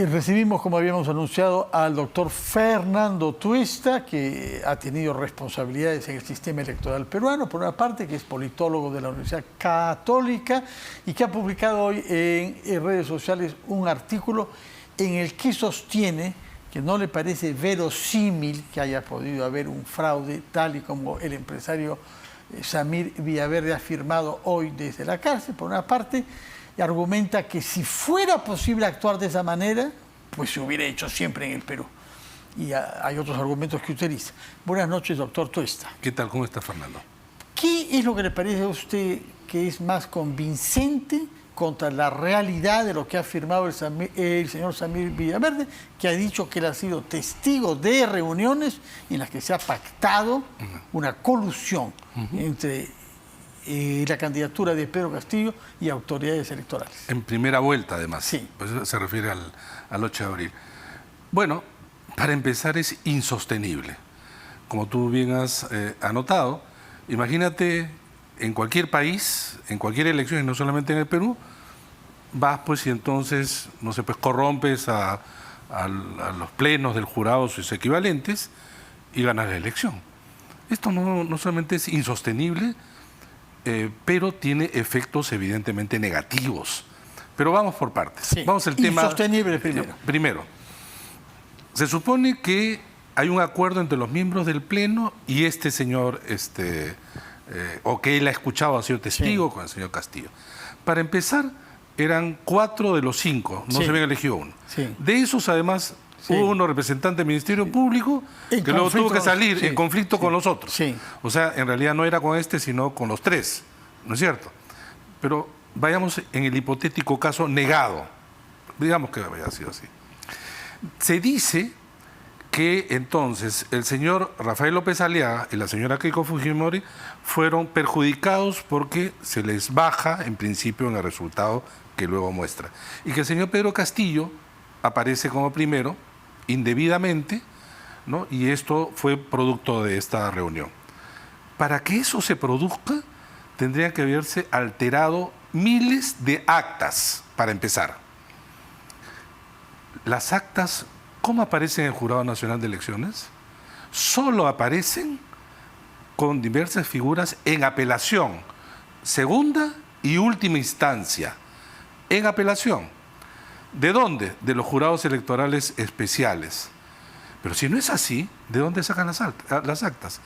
Recibimos, como habíamos anunciado, al doctor Fernando Tuesta, que ha tenido responsabilidades en el sistema electoral peruano, por una parte, que es politólogo de la Universidad Católica y que ha publicado hoy en redes sociales un artículo en el que sostiene que no le parece verosímil que haya podido haber un fraude, tal y como el empresario Samir Villaverde ha afirmado hoy desde la cárcel, por una parte, y argumenta que si fuera posible actuar de esa manera, pues se hubiera hecho siempre en el Perú. Y hay otros argumentos que utiliza. Buenas noches, doctor Tuesta. ¿Qué tal? ¿Cómo está, Fernando? ¿Qué es lo que le parece a usted que es más convincente contra la realidad de lo que ha afirmado el señor Samir Villaverde, que ha dicho que él ha sido testigo de reuniones en las que se ha pactado una colusión entre la candidatura de Pedro Castillo y autoridades electorales? En primera vuelta, además. Sí. Pues se refiere al 8 de abril. Bueno, para empezar es insostenible. Como tú bien has anotado, imagínate en cualquier país, en cualquier elección, y no solamente en el Perú, vas pues y entonces, no sé, pues corrompes a los plenos del jurado, sus equivalentes, y ganas la elección. Esto no solamente es insostenible, pero tiene efectos evidentemente negativos. Pero vamos por partes. Sí. Vamos al tema. Insostenible primero. Primero, se supone que hay un acuerdo entre los miembros del Pleno y este señor, o que él ha escuchado, ha sido testigo con el señor Castillo. Para empezar, eran 4 de los 5, no se habían elegido uno. Sí. De esos, además, hubo uno representante del Ministerio Público que luego tuvo que salir en conflicto con los otros. Sí. O sea, en realidad no era con este, sino con los 3, ¿no es cierto? Pero vayamos en el hipotético caso negado. Digamos que haya sido así. Se dice que entonces el señor Rafael López Aliaga y la señora Keiko Fujimori fueron perjudicados porque se les baja, en principio, en el resultado que luego muestra. Y que el señor Pedro Castillo aparece como primero, indebidamente, ¿no? Y esto fue producto de esta reunión. Para que eso se produzca, tendrían que haberse alterado miles de actas, para empezar. Las actas, ¿cómo aparecen en el Jurado Nacional de Elecciones? Solo aparecen con diversas figuras en apelación, segunda y última instancia. En apelación. ¿De dónde? De los jurados electorales especiales. Pero si no es así, ¿de dónde sacan las actas?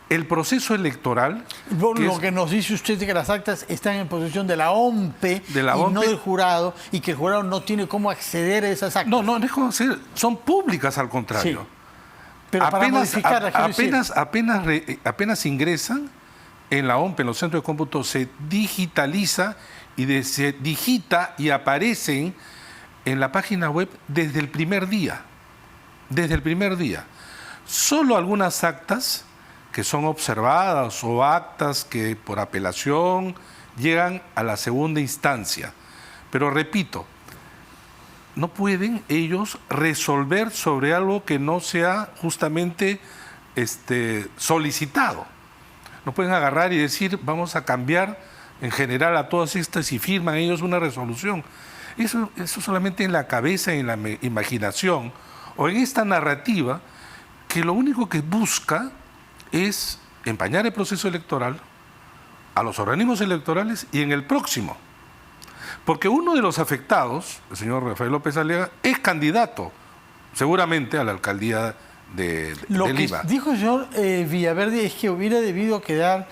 El proceso electoral... Lo que nos dice usted es que las actas están en posesión de la OMPE, no del jurado, y que el jurado no tiene cómo acceder a esas actas. No es cómo acceder, son públicas al contrario. Sí. Pero para modificarlas, apenas ingresan en la OMPE, en los centros de cómputo, se digitaliza y se digita y aparecen en la página web desde el primer día. Desde el primer día. Solo algunas actas que son observadas o actas que por apelación llegan a la segunda instancia. Pero repito, no pueden ellos resolver sobre algo que no sea justamente solicitado. No pueden agarrar y decir, vamos a cambiar en general a todas estas y firman ellos una resolución. Eso solamente en la cabeza, en la imaginación o en esta narrativa que lo único que busca es empañar el proceso electoral a los organismos electorales y en el próximo. Porque uno de los afectados, el señor Rafael López Aliaga, es candidato seguramente a la alcaldía de Lima. Lo que dijo el señor Villaverde es que hubiera debido quedar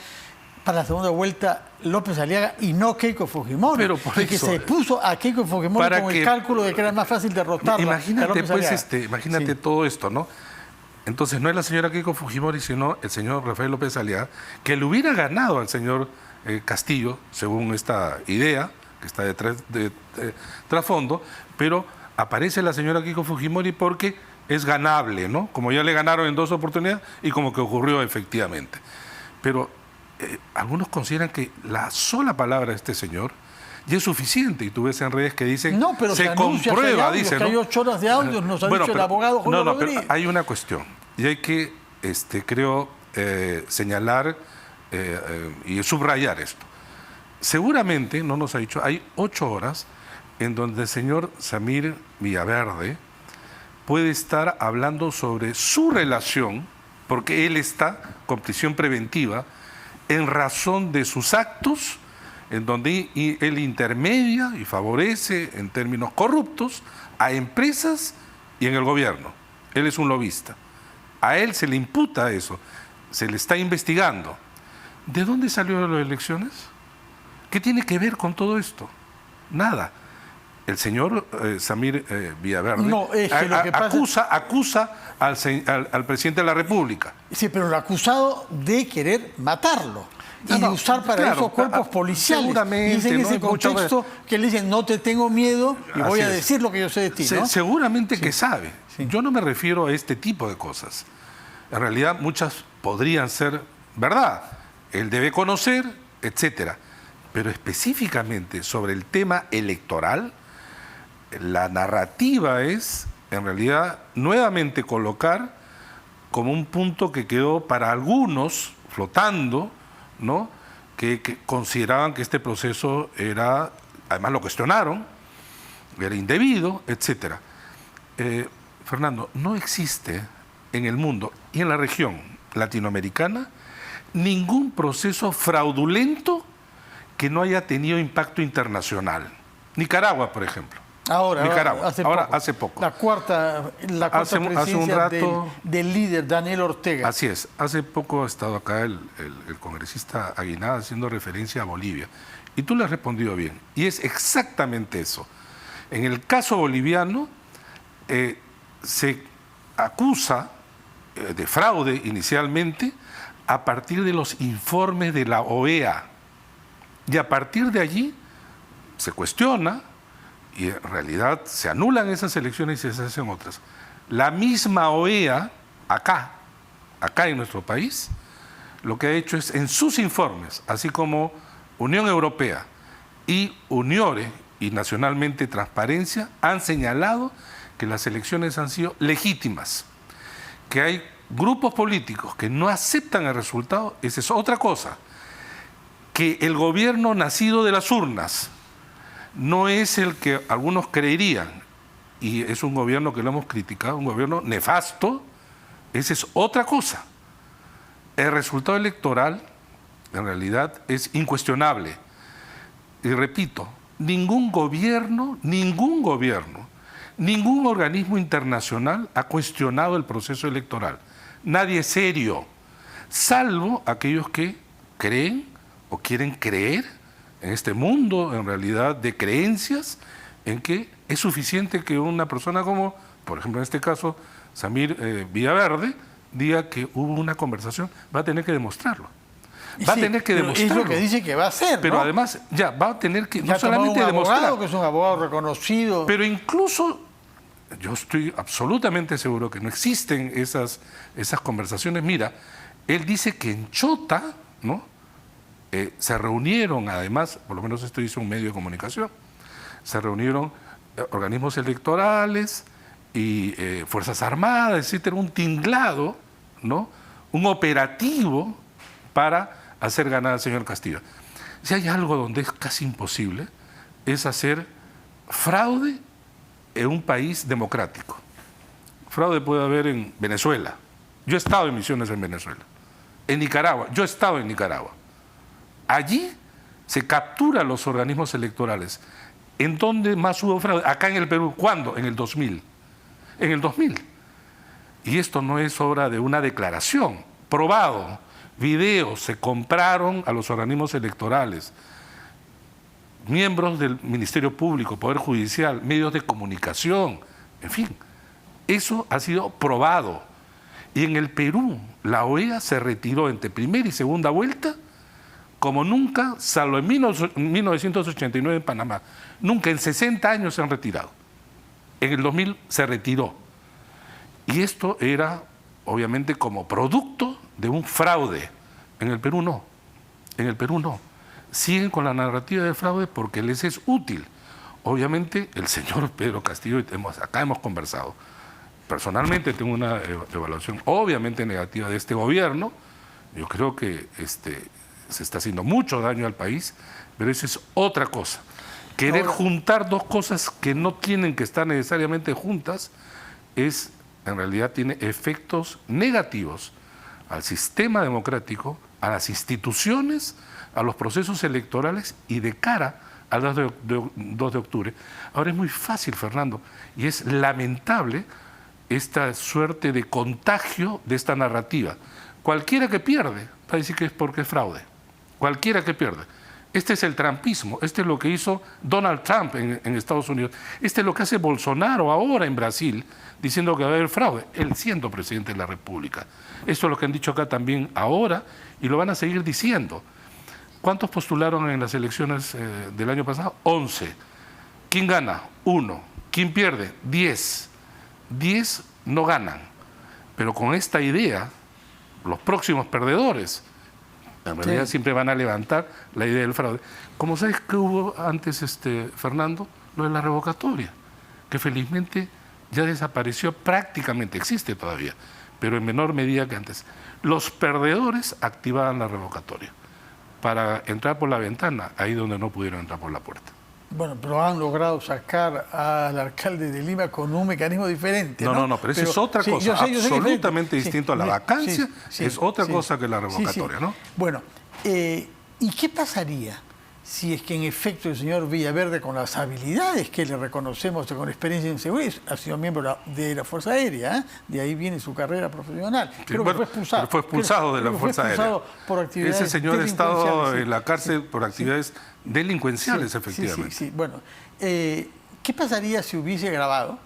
para la segunda vuelta López Aliaga y no Keiko Fujimori. Pero por y que eso, se puso a Keiko Fujimori con el cálculo de que era más fácil derrotarla. Imagínate, pues, imagínate todo esto, ¿no? Entonces no es la señora Keiko Fujimori, sino el señor Rafael López Aliaga, que le hubiera ganado al señor Castillo, según esta idea que está detrás de trasfondo, pero aparece la señora Keiko Fujimori porque es ganable, ¿no? Como ya le ganaron en 2 oportunidades y como que ocurrió efectivamente. Pero algunos consideran que la sola palabra de este señor ya es suficiente, y tú ves en redes que dicen, no, pero se comprueba, dice, que ¿no? hay 8 horas de audios, nos ha dicho el abogado Julio Rodríguez. Pero hay una cuestión, y hay que, creo, señalar y subrayar esto. Seguramente, no nos ha dicho, hay 8 horas en donde el señor Samir Villaverde puede estar hablando sobre su relación, porque él está con prisión preventiva, en razón de sus actos, en donde él intermedia y favorece en términos corruptos a empresas y en el gobierno. Él es un lobista. A él se le imputa eso, se le está investigando. ¿De dónde salieron las elecciones? ¿Qué tiene que ver con todo esto? Nada. El señor Samir Villaverde no, es que lo que acusa al presidente de la República. Sí, pero lo ha acusado de querer matarlo y de usar para eso cuerpos policiales. Seguramente. Y es en ese mucho contexto que le dicen, no te tengo miedo y voy a decir lo que yo sé de ti, ¿no? Seguramente que sabe. Sí. Yo no me refiero a este tipo de cosas. En realidad muchas podrían ser verdad. Él debe conocer, etcétera. Pero específicamente sobre el tema electoral, la narrativa es, en realidad, nuevamente colocar como un punto que quedó para algunos flotando, ¿no? Que consideraban que este proceso era, además lo cuestionaron, era indebido, etcétera. Fernando, no existe en el mundo y en la región latinoamericana ningún proceso fraudulento que no haya tenido impacto internacional. Nicaragua, por ejemplo. Hace poco. La cuarta presidencia del líder Daniel Ortega. Así es. Hace poco ha estado acá el congresista Aguinaldo haciendo referencia a Bolivia. Y tú le has respondido bien. Y es exactamente eso. En el caso boliviano se acusa de fraude inicialmente a partir de los informes de la OEA. Y a partir de allí se cuestiona y en realidad se anulan esas elecciones y se hacen otras. La misma OEA, acá en nuestro país, lo que ha hecho es en sus informes, así como Unión Europea y Uniore y Nacionalmente Transparencia, han señalado que las elecciones han sido legítimas, que hay grupos políticos que no aceptan el resultado, esa es otra cosa, que el gobierno nacido de las urnas no es el que algunos creerían, y es un gobierno que lo hemos criticado, un gobierno nefasto, esa es otra cosa. El resultado electoral, en realidad, es incuestionable. Y repito, ningún gobierno, ningún organismo internacional ha cuestionado el proceso electoral. Nadie serio, salvo aquellos que creen o quieren creer en este mundo, en realidad, de creencias, en que es suficiente que una persona como, por ejemplo, en este caso, Samir Villaverde, diga que hubo una conversación, va a tener que demostrarlo. Va a tener que demostrarlo. Es lo que dice que va a hacer, pero ¿no? además, ya, va a tener que ya no solamente demostrar. Que es un abogado reconocido. Pero incluso, yo estoy absolutamente seguro que no existen esas conversaciones. Mira, él dice que en Chota, ¿no? Se reunieron, además, por lo menos esto dice un medio de comunicación, se reunieron organismos electorales y Fuerzas Armadas, etcétera, un tinglado, ¿no? Un operativo para hacer ganar al señor Castillo. Si hay algo donde es casi imposible, es hacer fraude en un país democrático. Fraude puede haber en Venezuela. Yo he estado en misiones en Venezuela. En Nicaragua, yo he estado en Nicaragua. Allí se capturan los organismos electorales. ¿En dónde más hubo fraude? Acá en el Perú. ¿Cuándo? En el 2000. En el 2000. Y esto no es obra de una declaración. Probado. Videos se compraron a los organismos electorales. Miembros del Ministerio Público, Poder Judicial, medios de comunicación. En fin, eso ha sido probado. Y en el Perú, la OEA se retiró entre primera y segunda vuelta como nunca, salvo en 1989 en Panamá. Nunca en 60 años se han retirado. En el 2000 se retiró. Y esto era, obviamente, como producto de un fraude. En el Perú no. En el Perú no. Siguen con la narrativa del fraude porque les es útil. Obviamente, el señor Pedro Castillo, acá hemos conversado. Personalmente tengo una evaluación obviamente negativa de este gobierno. Yo creo que se está haciendo mucho daño al país, pero eso es otra cosa. Querer juntar dos cosas que no tienen que estar necesariamente juntas en realidad tiene efectos negativos al sistema democrático, a las instituciones, a los procesos electorales y de cara al 2 de octubre. Ahora es muy fácil, Fernando, y es lamentable esta suerte de contagio de esta narrativa. Cualquiera que pierde va a decir que es porque es fraude. Cualquiera que pierde. Este es el trumpismo, este es lo que hizo Donald Trump en Estados Unidos, este es lo que hace Bolsonaro ahora en Brasil, diciendo que va a haber fraude, él siendo presidente de la República. Eso es lo que han dicho acá también ahora y lo van a seguir diciendo. ¿Cuántos postularon en las elecciones del año pasado? 11. ¿Quién gana? 1. ¿Quién pierde? 10. 10 no ganan. Pero con esta idea, los próximos perdedores en realidad siempre van a levantar la idea del fraude. Como sabes que hubo antes, Fernando, lo de la revocatoria, que felizmente ya desapareció, prácticamente existe todavía, pero en menor medida que antes. Los perdedores activaban la revocatoria para entrar por la ventana, ahí donde no pudieron entrar por la puerta. Bueno, pero han logrado sacar al alcalde de Lima con un mecanismo diferente, ¿no? No, pero esa es otra cosa, yo sé absolutamente distinto a la vacancia, es otra cosa que la revocatoria, ¿no? Bueno, ¿y qué pasaría si es que en efecto el señor Villaverde, con las habilidades que le reconocemos con experiencia en seguridad, ha sido miembro de la Fuerza Aérea, de ahí viene su carrera profesional? Creo que fue expulsado. Fue expulsado de la Fuerza Aérea. Por actividades Ese señor ha estado en la cárcel por actividades delincuenciales, efectivamente. Sí. Bueno, ¿qué pasaría si hubiese grabado,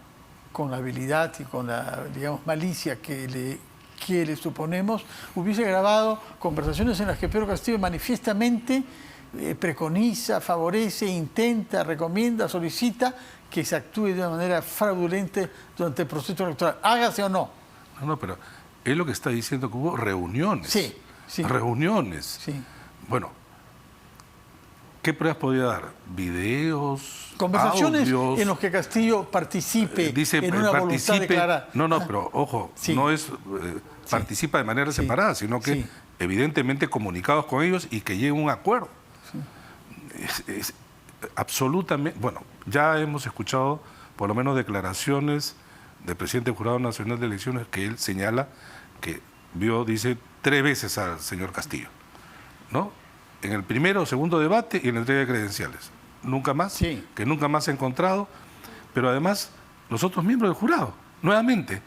con la habilidad y con la, digamos, malicia que le suponemos, hubiese grabado conversaciones en las que Pedro Castillo manifiestamente preconiza, favorece, intenta, recomienda, solicita que se actúe de una manera fraudulenta durante el proceso electoral? Hágase o no. No, pero él lo que está diciendo que hubo reuniones. Sí. Reuniones. Sí. Bueno, ¿qué pruebas podía dar? Videos, conversaciones audios, en los que Castillo participe en una voluntad declarada. No, pero ojo, no es participa de manera separada, sino que evidentemente comunicados con ellos y que lleguen a un acuerdo. Es absolutamente, bueno, ya hemos escuchado por lo menos declaraciones del presidente del Jurado Nacional de Elecciones que él señala que dice 3 veces al señor Castillo, ¿no? En el primero o segundo debate y en la entrega de credenciales. Nunca más, que nunca más se ha encontrado, pero además los otros miembros del jurado, nuevamente,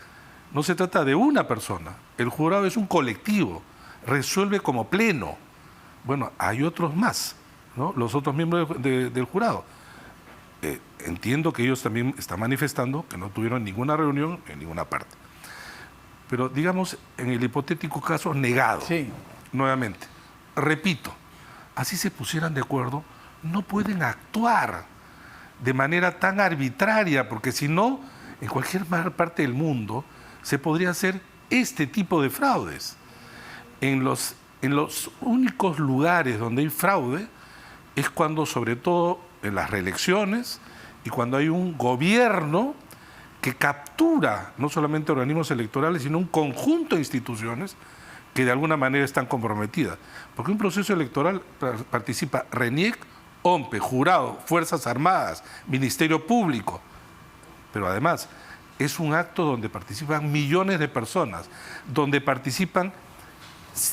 no se trata de una persona, el jurado es un colectivo, resuelve como pleno. Bueno, hay otros más, ¿no? Los otros miembros del jurado. Entiendo que ellos también están manifestando que no tuvieron ninguna reunión en ninguna parte. Pero digamos, en el hipotético caso negado, nuevamente, repito, así se pusieran de acuerdo, no pueden actuar de manera tan arbitraria, porque si no, en cualquier parte del mundo se podría hacer este tipo de fraudes. En los únicos lugares donde hay fraude es cuando, sobre todo en las reelecciones, y cuando hay un gobierno que captura no solamente organismos electorales, sino un conjunto de instituciones que de alguna manera están comprometidas. Porque un proceso electoral participa RENIEC, OMPE, Jurado, Fuerzas Armadas, Ministerio Público. Pero además es un acto donde participan millones de personas, donde participan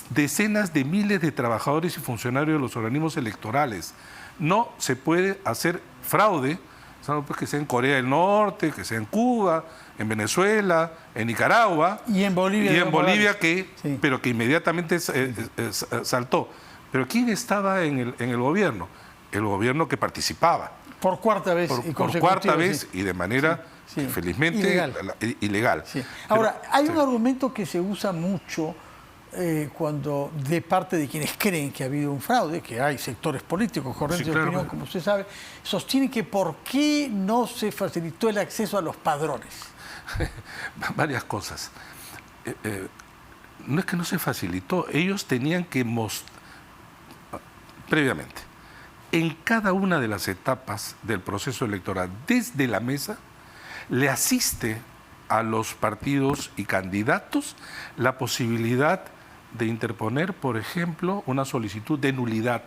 decenas de miles de trabajadores y funcionarios de los organismos electorales. No se puede hacer fraude, salvo pues que sea en Corea del Norte, que sea en Cuba, en Venezuela, en Nicaragua y en Bolivia, pero que inmediatamente saltó. Pero ¿quién estaba en el gobierno? El gobierno que participaba. Por cuarta vez por cuarta vez y de manera felizmente ilegal. Ahora, hay un argumento que se usa mucho cuando de parte de quienes creen que ha habido un fraude, que hay sectores políticos, corrientes de opinión, como usted sabe, sostienen que ¿por qué no se facilitó el acceso a los padrones? Varias cosas. No es que no se facilitó, ellos tenían que mostrar previamente, en cada una de las etapas del proceso electoral, desde la mesa, le asiste a los partidos y candidatos la posibilidad de interponer, por ejemplo, una solicitud de nulidad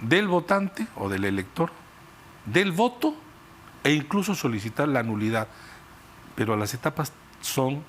del votante o del elector del voto e incluso solicitar la nulidad. Pero las etapas son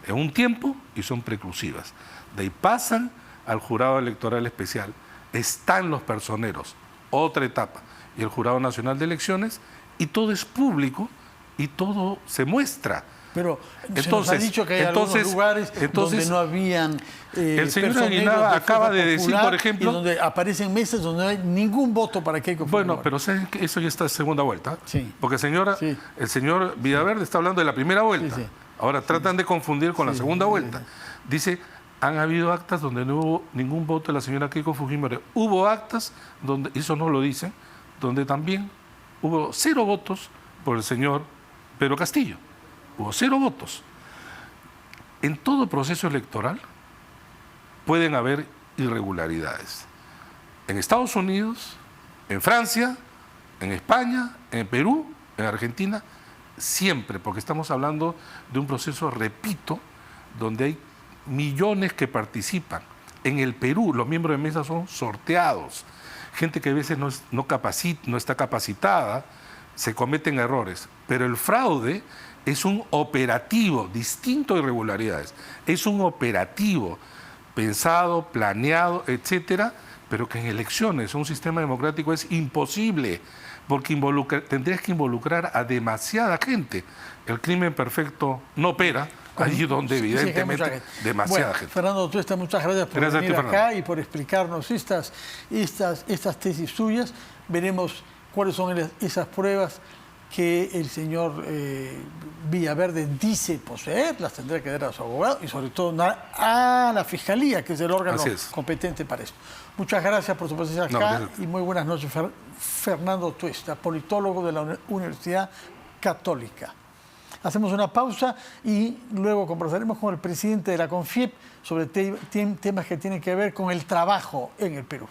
en un tiempo y son preclusivas. De ahí pasan al jurado electoral especial. Están los personeros, otra etapa, y el Jurado Nacional de Elecciones, y todo es público y todo se muestra. Pero se nos ha dicho que hay algunos lugares donde no habían el señor Aguinaga acaba de decir, por ejemplo, y donde aparecen mesas donde no hay ningún voto para Keiko Fujimori. Bueno, pero ¿saben que eso ya está en segunda vuelta? Sí. Porque el señor Villaverde está hablando de la primera vuelta. Sí, sí. Ahora tratan de confundir con la segunda vuelta. Dice, han habido actas donde no hubo ningún voto de la señora Keiko Fujimori. Hubo actas donde, eso no lo dicen, donde también hubo 0 votos por el señor Pedro Castillo. Hubo 0 votos. En todo proceso electoral pueden haber irregularidades. En Estados Unidos, en Francia, en España, en Perú, en Argentina, siempre, porque estamos hablando de un proceso, repito, donde hay millones que participan. En el Perú, los miembros de mesa son sorteados. Gente que a veces no está capacitada, se cometen errores. Pero el fraude es un operativo, distinto de irregularidades. Es un operativo pensado, planeado, etcétera, pero que en elecciones, un sistema democrático, es imposible, porque tendrías que involucrar a demasiada gente. El crimen perfecto no opera allí donde evidentemente demasiada gente. Fernando Tuesta, muchas gracias por venir acá y por explicarnos estas tesis suyas. Veremos cuáles son esas pruebas que el señor Villaverde dice poseer, las tendrá que dar a su abogado y sobre todo a la Fiscalía, que es el órgano competente para esto. Muchas gracias por su presencia acá y muy buenas noches, Fernando Tuesta, politólogo de la Universidad Católica. Hacemos una pausa y luego conversaremos con el presidente de la CONFIEP sobre temas que tienen que ver con el trabajo en el Perú.